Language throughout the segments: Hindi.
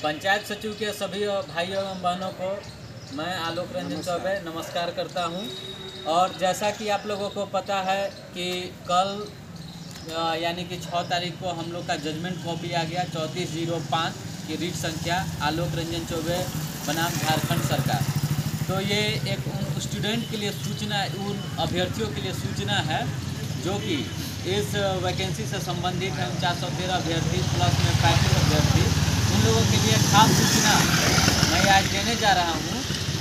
पंचायत सचिव के सभी भाइयों एवं बहनों को मैं आलोक रंजन चौबे नमस्कार करता हूं। और जैसा कि आप लोगों को पता है कि कल यानी कि 6 तारीख को हम लोग का जजमेंट कॉपी आ गया 3405 की रीट संख्या आलोक रंजन चौबे बनाम झारखंड सरकार। तो ये एक उन स्टूडेंट के लिए सूचना, उन अभ्यर्थियों के लिए सूचना है जो कि इस वैकेंसी से संबंधित है। 413 अभ्यर्थी प्लस में 35 अभ्यर्थी, उन लोगों के लिए खास सूचना मैं आज देने जा रहा हूं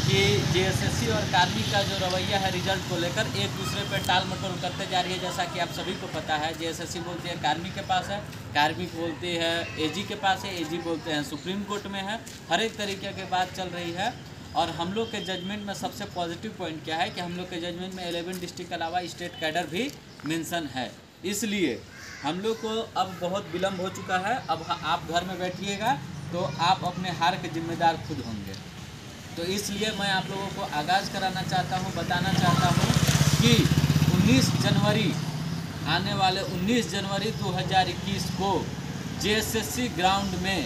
कि जेएसएससी और कार्मिक का जो रवैया है रिजल्ट को लेकर एक दूसरे पर टाल मटोल करते जा रही है। जैसा कि आप सभी को पता है, जेएसएससी बोलती है कार्मिक के पास है, कार्मिक बोलती है एजी के पास है, एजी बोलते हैं सुप्रीम कोर्ट में है। हर एक तरीके की बात चल रही है। और हम लोग के जजमेंट में सबसे पॉजिटिव पॉइंट क्या है कि हम लोग के जजमेंट में 11 डिस्ट्रिक्ट के अलावा स्टेट कैडर भी मेंशन है। इसलिए हम लोग को अब बहुत विलम्ब हो चुका है। अब आप घर में बैठिएगा तो आप अपने हार के जिम्मेदार खुद होंगे। तो इसलिए मैं आप लोगों को आगाज़ कराना चाहता हूं, बताना चाहता हूं कि 19 जनवरी आने वाले 19 जनवरी 2021 को जेएसएससी ग्राउंड में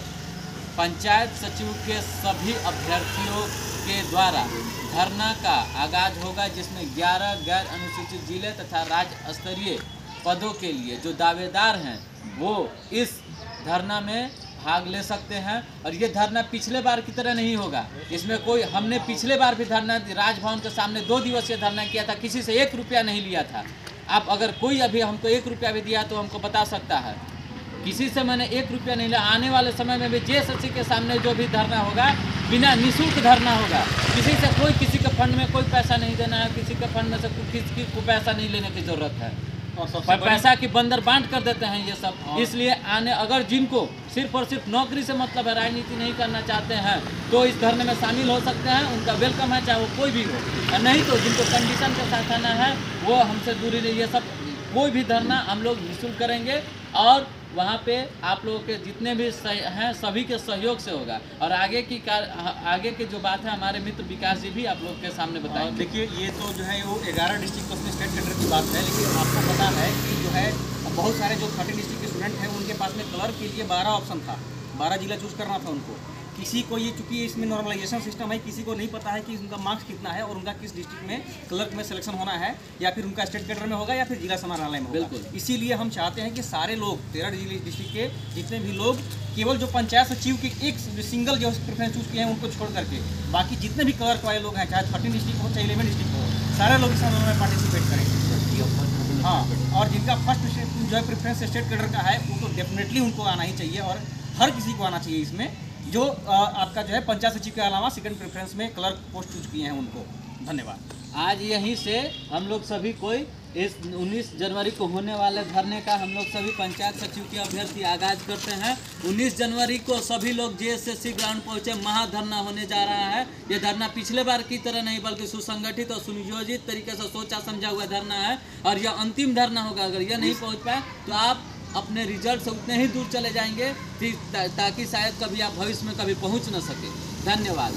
पंचायत सचिव के सभी अभ्यर्थियों के द्वारा धरना का आगाज होगा, जिसमें 11 गैर अनुसूचित जिले तथा राज्य स्तरीय पदों के लिए जो दावेदार हैं वो इस धरना में भाग ले सकते हैं। और ये धरना पिछले बार की तरह नहीं होगा। इसमें कोई, हमने पिछले बार भी धरना राजभवन के सामने 2 दिवसीय धरना किया था, किसी से 1 रुपया नहीं लिया था। आप अगर कोई अभी हमको 1 रुपया भी दिया तो हमको बता सकता है, किसी से मैंने 1 रुपया नहीं लिया। आने वाले समय में भी जेएसएससी के सामने जो भी धरना होगा बिना निःशुल्क धरना होगा। किसी से कोई, किसी के फंड में कोई पैसा नहीं देना है, किसी के फंड में से किसी को पैसा नहीं लेने की ज़रूरत है। और पैसा की बंदर बांट कर देते हैं ये सब। इसलिए आने, अगर जिनको सिर्फ और सिर्फ नौकरी से मतलब है, राजनीति नहीं करना चाहते हैं, तो इस धरने में शामिल हो सकते हैं। उनका वेलकम है, चाहे वो कोई भी हो। और नहीं तो जिनको कंडीशन के साथ आना है वो हमसे दूरी नहीं। ये सब कोई भी धरना हम लोग निःशुल्क करेंगे और वहाँ पे आप लोगों के जितने भी हैं सभी के सहयोग से होगा। और आगे की जो बात है हमारे मित्र विकास जी भी आप लोग के सामने बताएंगे। देखिए, ये तो जो है वो 11 डिस्ट्रिक्ट उसमें स्टेट कैडर की बात है, लेकिन आपको पता है कि जो है बहुत सारे जो 30 डिस्ट्रिक्ट के स्टूडेंट हैं उनके पास में क्लर्क के लिए 12 ऑप्शन था, 12 जिला चूज करना था उनको। किसी को ये, चूंकि इसमें नॉर्मलाइजेशन सिस्टम है, किसी को नहीं पता है कि उनका मार्क्स कितना है और उनका किस डिस्ट्रिक्ट में क्लर्क में सिलेक्शन होना है, या फिर उनका स्टेट कैडर में होगा या फिर जिला समाहरणालय में होगा। बिल्कुल। इसीलिए हम चाहते हैं कि सारे लोग 13 डिस्ट्रिक्ट के जितने भी लोग, केवल जो पंचायत सचिव के एक सिंगल जो प्रेफरेंस चूज किए हैं उनको छोड़ करके बाकी जितने भी क्लर्क वाले लोग हैं, चाहे 13 डिस्ट्रिक्ट हो चाहे 11 डिस्ट्रिक्ट हो, सारे लोग इस में पार्टिसिपेट करेंगे। हाँ, और जिनका फर्स्ट जो है प्रेफरेंस स्टेट कैडर का है वो तो डेफिनेटली उनको आना ही चाहिए और हर किसी को आना चाहिए इसमें, जो आपका जो है पंचायत सचिव के अलावा सेकंड प्रेफरेंस में क्लर्क पोस्ट चूज किए हैं उनको। धन्यवाद। आज यहीं से हम लोग सभी कोई इस 19 जनवरी को होने वाले धरने का हम लोग सभी पंचायत सचिव के अभ्यर्थी आगाज करते हैं। 19 जनवरी को सभी लोग जेएसएससी ग्राउंड पहुंचे, महाधरना होने जा रहा है। ये धरना पिछले बार की तरह नहीं बल्कि सुसंगठित और सुनियोजित तरीके से सोचा समझा हुआ धरना है और यह अंतिम धरना होगा। अगर यह नहीं पहुँच पाए तो आप अपने रिजल्ट से उतने ही दूर चले जाएंगे ताकि शायद कभी आप भविष्य में कभी पहुँच न सके। धन्यवाद।